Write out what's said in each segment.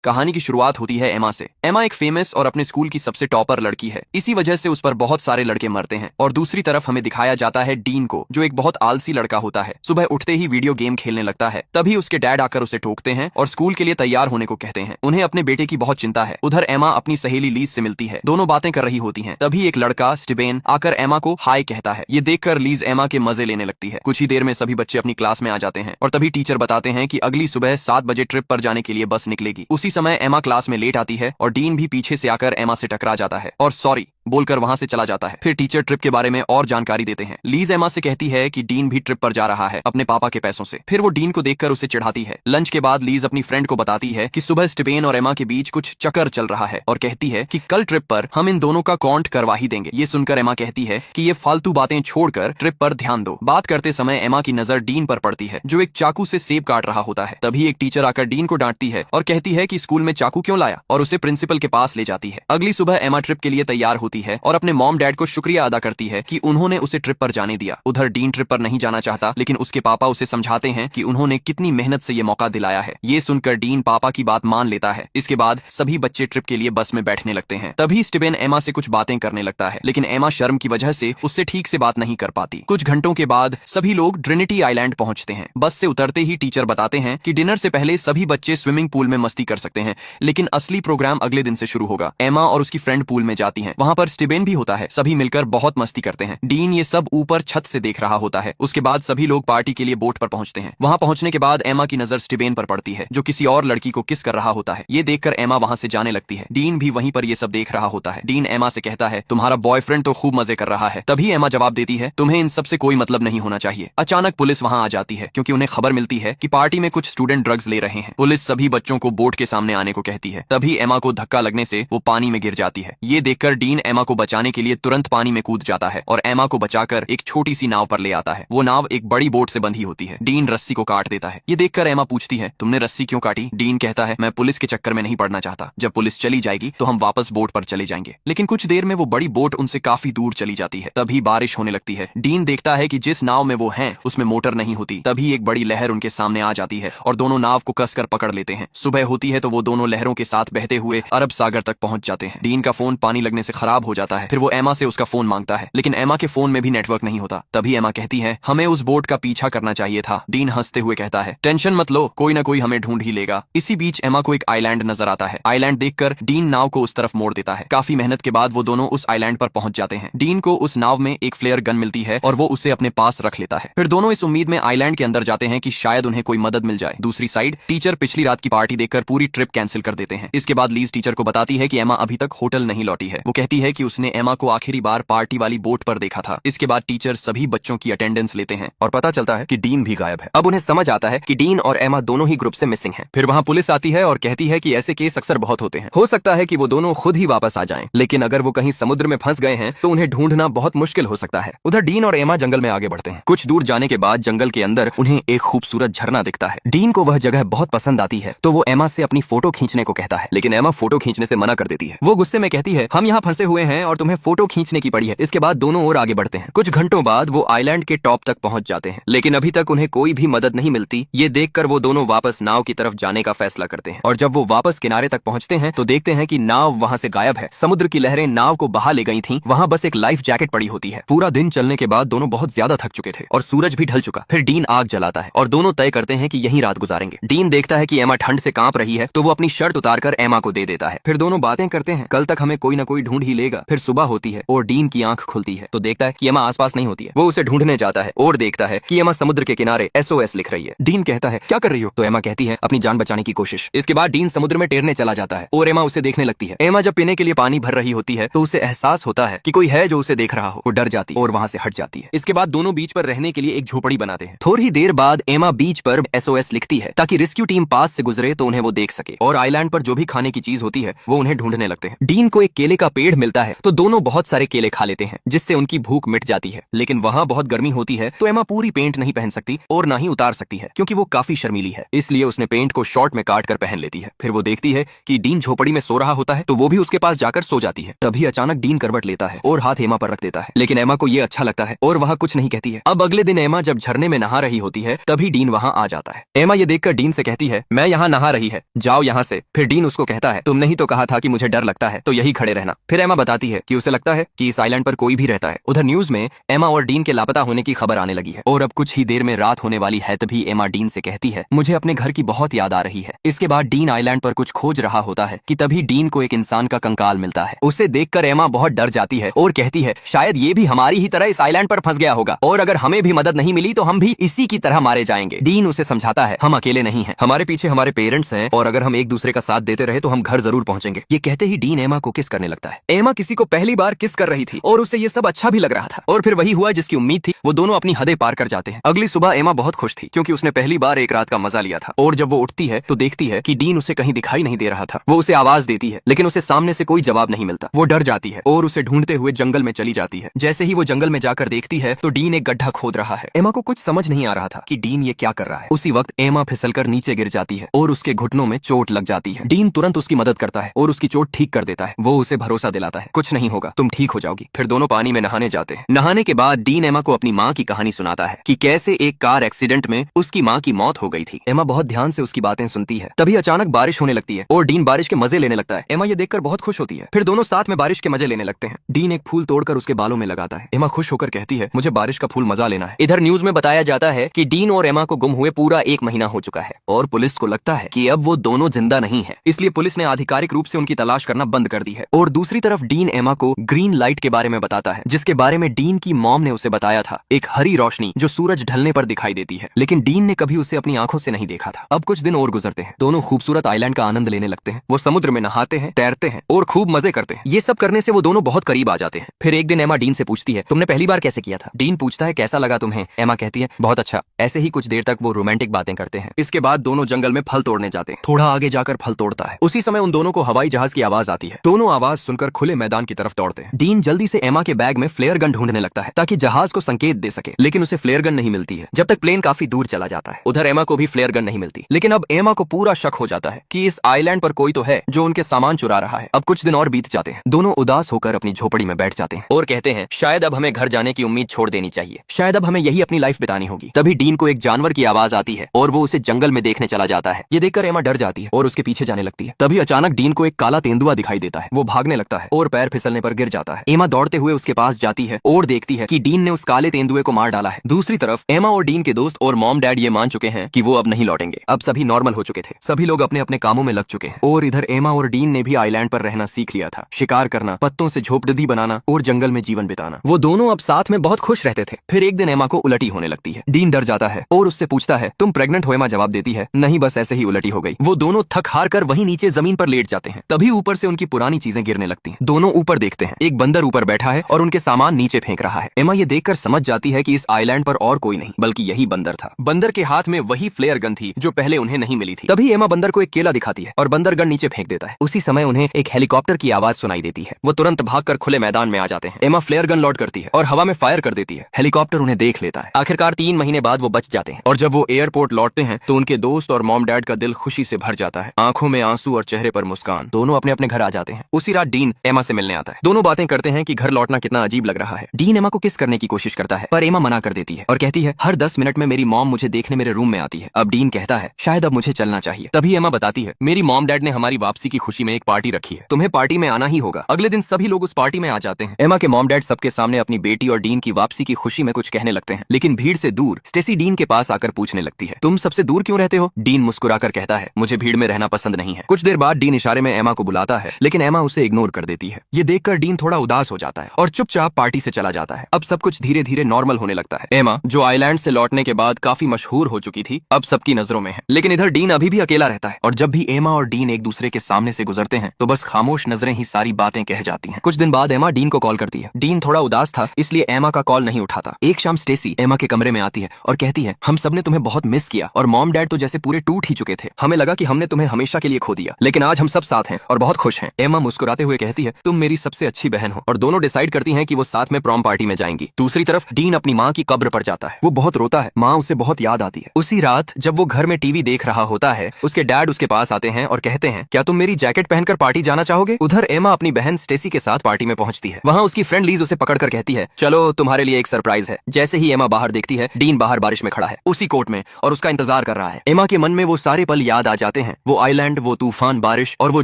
कहानी की शुरुआत होती है एमा से। एमा एक फेमस और अपने स्कूल की सबसे टॉपर लड़की है। इसी वजह से उस पर बहुत सारे लड़के मरते हैं। और दूसरी तरफ हमें दिखाया जाता है डीन को, जो एक बहुत आलसी लड़का होता है। सुबह उठते ही वीडियो गेम खेलने लगता है। तभी उसके डैड आकर उसे टोकते हैं और स्कूल के लिए तैयार होने को कहते हैं। उन्हें अपने बेटे की बहुत चिंता है। उधर एमा अपनी सहेली लीज से मिलती है। दोनों बातें कर रही होती हैं। तभी एक लड़का स्टीबेन आकर एमा को हाय कहता है। ये देखकर लीज एमा के मजे लेने लगती है। कुछ ही देर में सभी बच्चे अपनी क्लास में आ जाते हैं और तभी टीचर बताते हैं कि अगली सुबह 7 बजे ट्रिप पर जाने के लिए बस निकलेगी। उसी समय एमा क्लास में लेट आती है और डीन भी पीछे से आकर एमा से टकरा जाता है और सॉरी बोलकर वहां से चला जाता है। फिर टीचर ट्रिप के बारे में और जानकारी देते हैं। लीज एमा से कहती है कि डीन भी ट्रिप पर जा रहा है अपने पापा के पैसों से। फिर वो डीन को देखकर उसे चिढ़ाती है। लंच के बाद लीज अपनी फ्रेंड को बताती है कि सुबह स्टीबेन और एमा के बीच कुछ चक्कर चल रहा है और कहती है कि कल ट्रिप पर हम इन दोनों का काउंट करवा ही देंगे। ये सुनकर एमा कहती है कि ये फालतू बातें छोड़कर ट्रिप पर ध्यान दो। बात करते समय एमा की नजर डीन पर पड़ती है, जो एक चाकू से सेब काट रहा होता है। तभी एक टीचर आकर डीन को डांटती है और कहती है कि स्कूल में चाकू क्यों लाया और उसे प्रिंसिपल के पास ले जाती है। अगली सुबह एमा ट्रिप के लिए तैयार होती है और अपने मॉम डैड को शुक्रिया अदा करती है कि उन्होंने उसे ट्रिप पर जाने दिया। उधर डीन ट्रिप पर नहीं जाना चाहता, लेकिन उसके पापा उसे समझाते हैं कि उन्होंने कितनी मेहनत से ये मौका दिलाया है। ये सुनकर डीन पापा की बात मान लेता है। इसके बाद सभी बच्चे ट्रिप के लिए बस में बैठने लगते हैं। तभी स्टीबेन एमा से कुछ बातें करने लगता है, लेकिन एमा शर्म की वजह से उससे ठीक से बात नहीं कर पाती। कुछ घंटों के बाद सभी लोग ट्रिनिटी आइलैंड पहुंचते हैं। बस से उतरते ही टीचर बताते हैं कि डिनर से पहले सभी बच्चे स्विमिंग पूल में मस्ती कर सकते हैं, लेकिन असली प्रोग्राम अगले दिन से शुरू होगा। एमा और उसकी फ्रेंड पूल में जाती है। वहां पर स्टीबेन भी होता है। सभी मिलकर बहुत मस्ती करते हैं। डीन ये सब ऊपर छत से देख रहा होता है। उसके बाद सभी लोग पार्टी के लिए बोट पर पहुंचते हैं। वहां पहुंचने के बाद एमा की नजर स्टीबेन पर पड़ती है, जो किसी और लड़की को किस कर रहा होता है। ये देखकर एमा वहां से जाने लगती है। डीन भी वहीं पर ये सब देख रहा होता है। डीन एमा से कहता है, तुम्हारा बॉयफ्रेंड तो खूब मजे कर रहा है। तभी एमा जवाब देती है, तुम्हें इन सब से कोई मतलब नहीं होना चाहिए। अचानक पुलिस वहां आ जाती है, क्योंकि उन्हें खबर मिलती है कि पार्टी में कुछ स्टूडेंट ड्रग्स ले रहे हैं। पुलिस सभी बच्चों को बोट के सामने आने को कहती है। तभी एमा को धक्का लगने से वो पानी में गिर जाती है। ये देखकर डीन एमा को बचाने के लिए तुरंत पानी में कूद जाता है और एमा को बचाकर एक छोटी सी नाव पर ले आता है। वो नाव एक बड़ी बोट से बंधी होती है। डीन रस्सी को काट देता है। ये देखकर एमा पूछती है, तुमने रस्सी क्यों काटी? डीन कहता है, मैं पुलिस के चक्कर में नहीं पड़ना चाहता। जब पुलिस चली जाएगी तो हम वापस बोट पर चले जाएंगे। लेकिन कुछ देर में वो बड़ी बोट उनसे काफी दूर चली जाती है। तभी बारिश होने लगती है। डीन देखता है कि जिस नाव में वो हैं उसमें मोटर नहीं होती। तभी एक बड़ी लहर उनके सामने आ जाती है और दोनों नाव को कसकर पकड़ लेते हैं। सुबह होती है तो वो दोनों लहरों के साथ बहते हुए अरब सागर तक पहुंच जाते हैं। डीन का फोन पानी लगने से खराब हो जाता है। फिर वो एमा से उसका फोन मांगता है, लेकिन एमा के फोन में भी नेटवर्क नहीं होता। तभी एमा कहती है, हमें उस बोट का पीछा करना चाहिए था। डीन हंसते हुए कहता है, टेंशन मत लो, कोई ना कोई हमें ढूंढ ही लेगा। इसी बीच एमा को एक आइलैंड नजर आता है। आइलैंड देखकर डीन नाव को उस तरफ मोड़ देता है। काफी मेहनत के बाद वो दोनों उस आइलैंड पर पहुंच जाते हैं। डीन को उस नाव में एक फ्लेयर गन मिलती है और वो उसे अपने पास रख लेता है। फिर दोनों इस उम्मीद में आइलैंड के अंदर जाते हैं कि शायद उन्हें कोई मदद मिल जाए। दूसरी साइड टीचर पिछली रात की पार्टी देखकर पूरी ट्रिप कैंसिल कर देते हैं। इसके बाद लीज टीचर को बताती है कि एमा अभी तक होटल नहीं लौटी है। वो कहती है कि उसने एमा को आखिरी बार पार्टी वाली बोट पर देखा था। इसके बाद टीचर सभी बच्चों की अटेंडेंस लेते हैं और पता चलता है कि डीन भी गायब है। अब उन्हें समझ आता है कि डीन और एमा दोनों ही ग्रुप से मिसिंग हैं। फिर वहां पुलिस आती है और कहती है कि ऐसे केस अक्सर बहुत होते हैं। हो सकता है कि वो दोनों खुद ही वापस आ जाएं, लेकिन अगर वो कहीं समुद्र में फंस गए हैं तो उन्हें ढूंढना बहुत मुश्किल हो सकता है। उधर डीन और एमा जंगल में आगे बढ़ते हैं। कुछ दूर जाने के बाद जंगल के अंदर उन्हें एक खूबसूरत झरना दिखता है। डीन को वह जगह बहुत पसंद आती है तो वो एमा से अपनी फोटो खींचने को कहता है, लेकिन एमा फोटो खींचने से मना कर देती है। वो गुस्से में कहती है, हम यहाँ फंसे हुए हैं और तुम्हें फोटो खींचने की पड़ी है। इसके बाद दोनों और आगे बढ़ते हैं। कुछ घंटों बाद वो आइलैंड के टॉप तक पहुंच जाते हैं, लेकिन अभी तक उन्हें कोई भी मदद नहीं मिलती। ये देखकर वो दोनों वापस नाव की तरफ जाने का फैसला करते हैं और जब वो वापस किनारे तक पहुंचते हैं तो देखते हैं कि नाव वहां से गायब है। समुद्र की लहरें नाव को बहा ले गई थीं। वहां बस एक लाइफ जैकेट पड़ी होती है। पूरा दिन चलने के बाद दोनों बहुत ज्यादा थक चुके थे और सूरज भी ढल चुका। फिर डीन आग जलाता है और दोनों तय करते हैं कि यहीं रात गुजारेंगे। डीन देखता है कि एमा ठंड से कांप रही है तो वो अपनी शर्ट उतारकर एमा को दे देता है। फिर दोनों बातें करते हैं, कल तक हमें कोई ना कोई ढूंढ ही लेगा। फिर सुबह होती है और डीन की आंख खुलती है तो देखता है कि एमा आसपास नहीं होती है। वो उसे ढूंढने जाता है और देखता है कि एमा समुद्र के किनारे SOS लिख रही है। डीन कहता है, क्या कर रही हो? तो एमा कहती है, अपनी जान बचाने की कोशिश। इसके बाद डीन समुद्र में तैरने चला जाता है और एमा उसे देखने लगती है। एमा जब पीने के लिए पानी भर रही होती है तो उसे एहसास होता है कि कोई है जो उसे देख रहा हो। वो डर जाती है और वहां से हट जाती है। इसके बाद दोनों बीच पर रहने के लिए एक झोपड़ी बनाते हैं। थोड़ी देर बाद एमा बीच पर SOS लिखती है ताकि रेस्क्यू टीम पास से गुजरे तो उन्हें वो देख सके और आइलैंड पर जो भी खाने की चीज होती है वो उन्हें ढूंढने लगते हैं। डीन को एक केले का पेड़ मिलता मिलता है तो दोनों बहुत सारे केले खा लेते हैं, जिससे उनकी भूख मिट जाती है। लेकिन वहाँ बहुत गर्मी होती है तो एमा पूरी पेंट नहीं पहन सकती और ना ही उतार सकती है, क्योंकि वो काफी शर्मीली है। इसलिए उसने पेंट को शॉर्ट में काट कर पहन लेती है। फिर वो देखती है कि डीन झोपड़ी में सो रहा होता है तो वो भी उसके पास जाकर सो जाती है। तभी अचानक डीन करवट लेता है और हाथ एमा पर रख देता है, लेकिन एमा को ये अच्छा लगता है और वहाँ कुछ नहीं कहती है। अब अगले दिन एमा जब झरने में नहा रही होती है तभी डीन वहाँ आ जाता है। एमा ये देखकर डीन से कहती है, मैं यहाँ नहा रही है, जाओ यहाँ से। फिर डीन उसको कहता है, तुमने ही तो कहा था कि मुझे डर लगता है, तो यही खड़े रहना। फिर एमा बताती है कि उसे लगता है कि इस आइलैंड पर कोई भी रहता है। उधर न्यूज में एमा और डीन के लापता होने की खबर आने लगी है और अब कुछ ही देर में रात होने वाली है। तभी एमा डीन से कहती है, मुझे अपने घर की बहुत याद आ रही है। इसके बाद डीन आइलैंड पर कुछ खोज रहा होता है कि तभी डीन को एक इंसान का कंकाल मिलता है। उसे देखकर एमा बहुत डर जाती है और कहती है, शायद ये भी हमारी ही तरह इस आइलैंड पर फंस गया होगा और अगर हमें भी मदद नहीं मिली तो हम भी इसी की तरह मारे जाएंगे। डीन उसे समझाता है, हम अकेले नहीं हैं, हमारे पीछे हमारे पेरेंट्स हैं और अगर हम एक दूसरे का साथ देते रहे तो हम घर जरूर पहुंचेंगे। ये कहते ही डीन एमा को किस करने लगता है। एमा किसी को पहली बार किस कर रही थी और उसे ये सब अच्छा भी लग रहा था और फिर वही हुआ जिसकी उम्मीद थी, वो दोनों अपनी हदें पार कर जाते हैं। अगली सुबह एमा बहुत खुश थी क्योंकि उसने पहली बार एक रात का मजा लिया था और जब वो उठती है तो देखती है कि डीन उसे कहीं दिखाई नहीं दे रहा था। वो उसे आवाज देती है लेकिन उसे सामने से कोई जवाब नहीं मिलता। वो डर जाती है और उसे ढूंढते हुए जंगल में चली जाती है। जैसे ही वो जंगल में जाकर देखती है तो डीन एक गड्ढा खोद रहा है। एमा को कुछ समझ नहीं आ रहा था कि डीन ये क्या कर रहा है। उसी वक्त एमा फिसलकर नीचे गिर जाती है और उसके घुटनों में चोट लग जाती है। डीन तुरंत उसकी मदद करता है और उसकी चोट ठीक कर देता है। वो उसे भरोसा दिलाता है, कुछ नहीं होगा, तुम ठीक हो जाओगी। फिर दोनों पानी में नहाने जाते हैं। नहाने के बाद डीन एमा को अपनी माँ की कहानी सुनाता है कि कैसे एक कार एक्सीडेंट में उसकी माँ की मौत हो गई थी। एमा बहुत ध्यान से उसकी बातें सुनती है। तभी अचानक बारिश होने लगती है और डीन बारिश के मजे लेने लगता है। एमा ये देखकर बहुत खुश होती है। फिर दोनों साथ में बारिश के मजे लेने लगते हैं। डीन एक फूल तोड़कर उसके बालों में लगाता है। एमा खुश होकर कहती है, मुझे बारिश का फूल मजा लेना है। इधर न्यूज में बताया जाता है कि डीन और एमा को गुम हुए पूरा 1 महीना हो चुका है और पुलिस को लगता है कि अब वो दोनों जिंदा नहीं है। इसलिए पुलिस ने आधिकारिक रूप से उनकी तलाश करना बंद कर दी है। और दूसरी तरफ डीन एमा को ग्रीन लाइट के बारे में बताता है, जिसके बारे में डीन की मॉम ने उसे बताया था, एक हरी रोशनी जो सूरज ढलने पर दिखाई देती है। लेकिन डीन ने कभी उसे अपनी आंखों से नहीं देखा था। अब कुछ दिन और गुजरते हैं। दोनों खूबसूरत आइलैंड का आनंद लेने लगते हैं। वो समुद्र में नहाते हैं, तैरते हैं और खूब मजे करते हैं। ये सब करने से वो दोनों बहुत करीब आ जाते हैं। फिर एक दिन एमा डीन से पूछती है, तुमने पहली बार कैसे किया था? डीन पूछता है, कैसा लगा तुम्हें? एमा कहती है, बहुत अच्छा। ऐसे ही कुछ देर तक वो रोमांटिक बातें करते हैं। इसके बाद दोनों जंगल में फल तोड़ने जाते हैं। थोड़ा आगे जाकर फल तोड़ता है। उसी समय उन दोनों को हवाई जहाज की आवाज आती है। दोनों आवाज सुनकर खुले मैदान की तरफ दौड़ते हैं। डीन जल्दी से एमा के बैग में फ्लेयर गन ढूंढने लगता है ताकि जहाज को संकेत दे सके, लेकिन उसे फ्लेयर गन नहीं मिलती है जब तक प्लेन काफी दूर चला जाता है। उधर एमा को भी फ्लेयर गन नहीं मिलती। लेकिन अब एमा को पूरा शक हो जाता है कि इस आइलैंड पर कोई तो है जो उनके सामान चुरा रहा है। अब कुछ दिन और बीत जाते हैं। दोनों उदास होकर अपनी झोपड़ी में बैठ जाते हैं और कहते हैं, शायद अब हमें घर जाने की उम्मीद छोड़ देनी चाहिए, शायद अब हमें यही अपनी लाइफ बितानी होगी। तभी डीन को एक जानवर की आवाज आती है और वो उसे जंगल में देखने चला जाता है। ये देखकर एमा डर जाती है और उसके पीछे जाने लगती है। तभी अचानक डीन को एक काला तेंदुआ दिखाई देता है। वो भागने लगता है और पैर फिसलने पर गिर जाता है। एमा दौड़ते हुए उसके पास जाती है और देखती है कि डीन ने उस काले तेंदुए को मार डाला है। दूसरी तरफ एमा और डीन के दोस्त और मॉम डैड ये मान चुके हैं कि वो अब नहीं लौटेंगे। अब सभी नॉर्मल हो चुके थे। सभी लोग अपने अपने कामों में लग चुके हैं और इधर एमा और डीन ने भी आइलैंड पर रहना सीख लिया था। शिकार करना, पत्तों से झोपड़ी बनाना और जंगल में जीवन बिताना। वो दोनों अब साथ में बहुत खुश रहते थे। फिर एक दिन एमा को उल्टी होने लगती है। डीन डर जाता है और उससे पूछता है, तुम प्रेग्नेंट हो? एमा जवाब देती है, नहीं, बस ऐसे ही उल्टी हो गई। वो दोनों थक हार कर वहीं नीचे जमीन पर लेट जाते हैं। तभी ऊपर से उनकी पुरानी चीजें गिरने लगती हैं। दोनों ऊपर देखते हैं। एक बंदर ऊपर बैठा है और उनके सामान नीचे फेंक रहा है। एमा ये देखकर समझ जाती है कि इस आइलैंड पर और कोई नहीं बल्कि यही बंदर था। बंदर के हाथ में वही फ्लेयर गन थी जो पहले उन्हें नहीं मिली थी। तभी एमा बंदर को एक केला दिखाती है और बंदर गन नीचे फेंक देता है। उसी समय उन्हें एक हेलीकॉप्टर की आवाज सुनाई देती है। वो तुरंत भागकर खुले मैदान में आ जाते हैं। एमा फ्लेयर गन लोड करती है और हवा में फायर कर देती है। हेलीकॉप्टर उन्हें देख लेता है। आखिरकार 3 महीने बाद वो बच जाते हैं और जब वो एयरपोर्ट लौटते हैं तो उनके दोस्त और मॉम डैड का दिल खुशी से भर जाता है। आंखों में आंसू और चेहरे पर मुस्कान। दोनों अपने अपने घर आ जाते हैं। उसी रात डीन एमा से मिलने आता है। दोनों बातें करते हैं कि घर लौटना कितना अजीब लग रहा है। डीन एमा को किस करने की कोशिश करता है पर एमा मना कर देती है और कहती है, हर 10 मिनट में मेरी मॉम मुझे देखने मेरे रूम में आती है। अब डीन कहता है, शायद अब मुझे चलना चाहिए। तभी एमा बताती है, मेरी मॉम डैड ने हमारी वापसी की खुशी में एक पार्टी रखी है, तुम्हें पार्टी में आना ही होगा। अगले दिन सभी लोग उस पार्टी में आ जाते हैं। एमा के मॉम डैड सबके सामने अपनी बेटी और डीन की वापसी की खुशी में कुछ कहने लगते हैं, लेकिन भीड़ से दूर स्टेसी डीन के पास आकर पूछने लगती है, तुम सबसे दूर क्यों रहते हो? डीन मुस्कुराकर कहता है, मुझे भीड़ में रहना पसंद नहीं है। कुछ देर बाद डीन इशारे में एमा को बुलाता है, लेकिन एमा उसे इग्नोर कर देती है। ये देखकर डीन थोड़ा उदास हो जाता है और चुपचाप पार्टी से चला जाता है। अब सब कुछ धीरे धीरे नॉर्मल होने लगता है। एमा, जो आइलैंड से लौटने के बाद काफी मशहूर हो चुकी थी, अब सबकी नजरों में है। लेकिन इधर डीन अभी भी अकेला रहता है और जब भी एमा और डीन एक दूसरे के सामने से गुजरते हैं तो बस खामोश नजरें ही सारी बातें कह जाती हैं। कुछ दिन बाद एमा डीन को कॉल करती है। डीन थोड़ा उदास था इसलिए एमा का कॉल नहीं उठाता। एक शाम स्टेसी एमा के कमरे में आती है और कहती है, हम सबने तुम्हें बहुत मिस किया और मॉम डैड तो जैसे पूरे टूट ही चुके थे। हमें लगा कि हमने तुम्हें हमेशा के लिए खो दिया, लेकिन आज हम सब साथ हैं और बहुत खुश हैं। एमा मुस्कुराते हुए कहती है, तुम मेरी सबसे अच्छी बहन हो, और दोनों डिसाइड करती हैं कि वो साथ में प्रॉम पार्टी में जाएंगी। दूसरी तरफ डीन अपनी माँ की कब्र पर जाता है। वो बहुत रोता है, माँ उसे बहुत याद आती है। उसी रात जब वो घर में टीवी देख रहा होता है, उसके डैड उसके पास आते हैं और कहते हैं, क्या तुम मेरी जैकेट पहनकर पार्टी जाना चाहोगे? उधर एमा अपनी बहन स्टेसी के साथ पार्टी में पहुंचती है। वहाँ उसकी फ्रेंड लीज उसे पकड़कर कहती है, चलो तुम्हारे लिए एक सरप्राइज है। जैसे ही एमा बाहर देखती है, डीन बाहर बारिश में खड़ा है, उसी कोट में, और उसका इंतजार कर रहा है। एमा के मन में वो सारे पल याद आ जाते हैं, वो आइलैंड, वो तूफान, बारिश और वो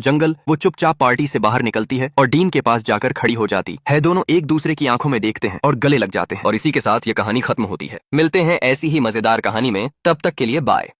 जंगल। वो चुपचाप पार्टी से बाहर निकलती है और डीन के पास जाकर खड़ी हो जाती है। दोनों एक दूसरे की आंखों में देखते हैं और गले लग जाते हैं, और इसी के साथ ये कहानी खत्म होती है। मिलते हैं ऐसी ही मजेदार कहानी में, तब तक के लिए बाय।